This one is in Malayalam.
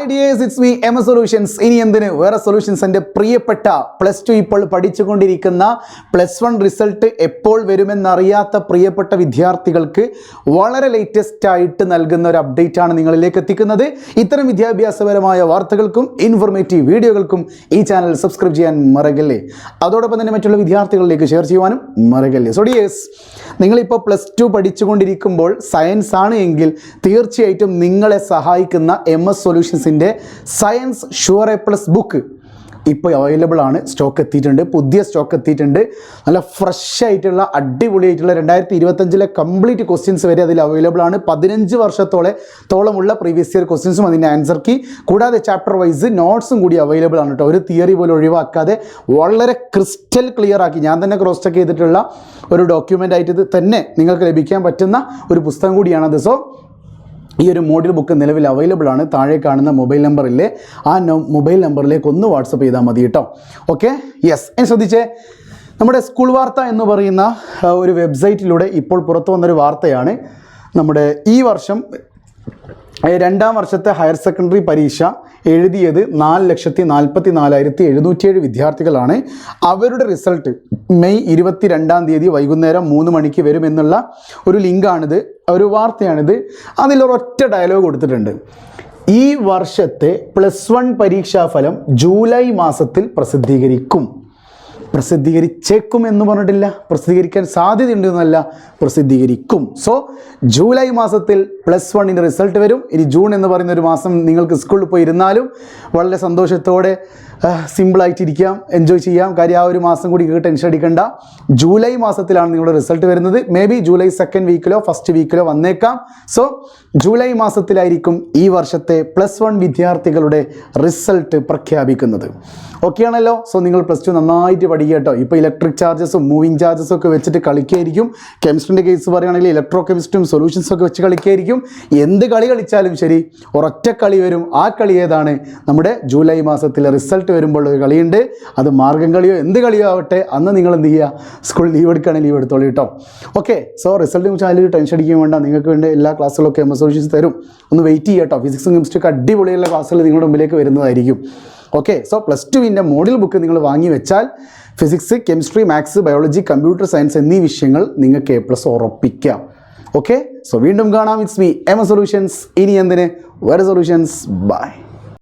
Hi dears, it's me M S solutions. ഇനി എന്തിന് വേറെ സൊല്യൂഷൻസ്. എൻ്റെ പ്രിയപ്പെട്ട +2 ഇപ്പോൾ പഠിച്ചുകൊണ്ടിരിക്കുന്ന +1 റിസൾട്ട് എപ്പോൾ വരുമെന്നറിയാത്ത പ്രിയപ്പെട്ട വിദ്യാർത്ഥികൾക്ക് വളരെ ലേറ്റസ്റ്റ് ആയിട്ട് നൽകുന്ന ഒരു അപ്ഡേറ്റ് ആണ് നിങ്ങളിലേക്ക് എത്തിക്കുന്നത്. ഇത്തരം വിദ്യാഭ്യാസപരമായ വാർത്തകൾക്കും ഇൻഫോർമേറ്റീവ് വീഡിയോകൾക്കും ഈ ചാനൽ സബ്സ്ക്രൈബ് ചെയ്യാൻ മറക്കല്ലേ. അതോടൊപ്പം തന്നെ മറ്റുള്ള വിദ്യാർത്ഥികളിലേക്ക് ഷെയർ ചെയ്യുവാനും മറക്കല്ലേ. സോ ഡിയേഴ്സ്, നിങ്ങളിപ്പോൾ +2 പഠിച്ചുകൊണ്ടിരിക്കുമ്പോൾ സയൻസ് ആണ് എങ്കിൽ തീർച്ചയായിട്ടും നിങ്ങളെ സഹായിക്കുന്ന എം എസ് സൊല്യൂഷൻസിൻ്റെ സയൻസ് ഷുവർ A+ ബുക്ക് ഇപ്പോൾ അവൈലബിൾ ആണ്. സ്റ്റോക്ക് എത്തിയിട്ടുണ്ട്, പുതിയ സ്റ്റോക്ക് എത്തിയിട്ടുണ്ട്. നല്ല ഫ്രഷ് ആയിട്ടുള്ള അടിപൊളിയായിട്ടുള്ള 2025 കംപ്ലീറ്റ് ക്വസ്റ്റ്യൻസ് വരെ അതിൽ അവൈലബിൾ ആണ്. 15 വർഷത്തോളമുള്ള പ്രീവിയസ് ഇയർ ക്വസ്റ്റ്യൻസും അതിൻ്റെ ആൻസർ കീ കൂടാതെ ചാപ്റ്റർ വൈസ് നോട്ട്സും കൂടി അവൈലബിൾ ആണ് കേട്ടോ. ഒരു തിയറി പോലും ഒഴിവാക്കാതെ വളരെ ക്രിസ്റ്റൽ ക്ലിയർ ആക്കി ഞാൻ തന്നെ ക്രോസ് ചെക്ക് ചെയ്തിട്ടുള്ള ഒരു ഡോക്യുമെൻ്റ് ആയിട്ട് തന്നെ നിങ്ങൾക്ക് ലഭിക്കാൻ പറ്റുന്ന ഒരു പുസ്തകം കൂടിയാണത്. സോ ഈ ഒരു മോഡൽ ബുക്ക് നിലവിൽ അവൈലബിൾ ആണ്. താഴെ കാണുന്ന മൊബൈൽ നമ്പറില്ലേ, ആ മൊബൈൽ നമ്പറിലേക്ക് ഒന്ന് വാട്സപ്പ് ചെയ്താൽ മതി കേട്ടോ. Okay, yes. എന്നെ ശ്രദ്ധിച്ചേ, നമ്മുടെ സ്കൂൾ വാർത്ത എന്ന് പറയുന്ന ഒരു വെബ്സൈറ്റിലൂടെ ഇപ്പോൾ പുറത്തു വന്നൊരു വാർത്തയാണ്. നമ്മുടെ ഈ വർഷം 2ാം വർഷത്തെ ഹയർ സെക്കൻഡറി പരീക്ഷ എഴുതിയത് 4,44,707 വിദ്യാർത്ഥികളാണ്. അവരുടെ റിസൾട്ട് മെയ് 22-ാം തീയതി വൈകുന്നേരം 3 മണിക്ക് വരുമെന്നുള്ള ഒരു ലിങ്കാണിത്, ഒരു വാർത്തയാണിത്. അതിലൊരൊറ്റ ഡയലോഗ് കൊടുത്തിട്ടുണ്ട്. ഈ വർഷത്തെ +1 പരീക്ഷാഫലം ജൂലൈ മാസത്തിൽ പ്രസിദ്ധീകരിച്ചേക്കും എന്ന് പറഞ്ഞിട്ടില്ല, പ്രസിദ്ധീകരിക്കാൻ സാധ്യതയുണ്ട് എന്നല്ല, പ്രസിദ്ധീകരിക്കും. സോ ജൂലൈ മാസത്തിൽ +1 റിസൾട്ട് വരും. ഇനി ജൂൺ എന്ന് പറയുന്ന ഒരു മാസം നിങ്ങൾക്ക് സ്കൂളിൽ പോയി ഇരുന്നാലും വളരെ സന്തോഷത്തോടെ സിമ്പിളായിട്ടിരിക്കാം, എൻജോയ് ചെയ്യാം. കാര്യം ആ ഒരു മാസം കൂടി ടെൻഷൻ അടിക്കണ്ട. ജൂലൈ മാസത്തിലാണ് നിങ്ങളുടെ റിസൾട്ട് വരുന്നത്. May be July 2nd വീക്കിലോ 1st വീക്കിലോ വന്നേക്കാം. സോ ജൂലൈ മാസത്തിലായിരിക്കും ഈ വർഷത്തെ +1 വിദ്യാർത്ഥികളുടെ റിസൾട്ട് പ്രഖ്യാപിക്കുന്നത്. ഓക്കെ ആണല്ലോ. സോ നിങ്ങൾ +2 നന്നായിട്ട് പഠിക്കുക കേട്ടോ. ഇപ്പോൾ ഇലക്ട്രിക് ചാർജസും മൂവിങ് ചാർജസും ഒക്കെ വെച്ചിട്ട് കളിക്കുകയായിരിക്കും. കെമിസ്ട്രിൻ്റെ കേസ് പറയുകയാണെങ്കിൽ ഇലക്ട്രോ കെമിസ്ട്രിയും സൊല്യൂഷൻസും ഒക്കെ വെച്ച് കളിക്കുകയായിരിക്കും. എന്ത് കളി കളിച്ചാലും ശരി, ഒരൊറ്റ കളി വരും. ആ കളി ഏതാണ്? നമ്മുടെ ജൂലൈ മാസത്തിലെ റിസൾട്ട് വരുമ്പോൾ ഒരു കളിയുണ്ട്. അത് മാർഗം കളിയോ എന്ത് കളിയോ ആവട്ടെ, അന്ന് നിങ്ങൾ എന്ത് ചെയ്യുക, സ്കൂൾ ലീവ് എടുക്കുകയാണെങ്കിൽ ലീവ് എടുത്തോളൂ കേട്ടോ. ഓക്കെ, സോ റിസൾട്ടിനെ കുറിച്ച് അതിൽ ടെൻഷൻ അടിക്കാൻ വേണ്ട. നിങ്ങൾക്ക് വേണ്ട എല്ലാ ക്ലാസ്സുകളൊക്കെ എം എസ് സൊല്യൂഷൻസ് തരും. ഒന്ന് വെയിറ്റ് ചെയ്യുക കേട്ടോ. ഫിസിക്സും കെമിസ്ട്രിയൊക്കെ അടിപൊളിയുള്ള ക്ലാസ്സുകൾ നിങ്ങളുടെ മുമ്പിലേക്ക് വരുന്നതായിരിക്കും. ഓക്കെ, സോ +2 മോഡൽ ബുക്ക് നിങ്ങൾ വാങ്ങി വെച്ചാൽ physics, chemistry, maths, biology, computer science എന്നീ വിഷയങ്ങൾ നിങ്ങൾക്ക് A+ ഉറപ്പിക്കാം. ഓക്കെ, സോ വീണ്ടും കാണാം. It's me M S solutions. ഇനി എന്തിന് വേറെ സൊല്യൂഷൻസ്. ബൈ.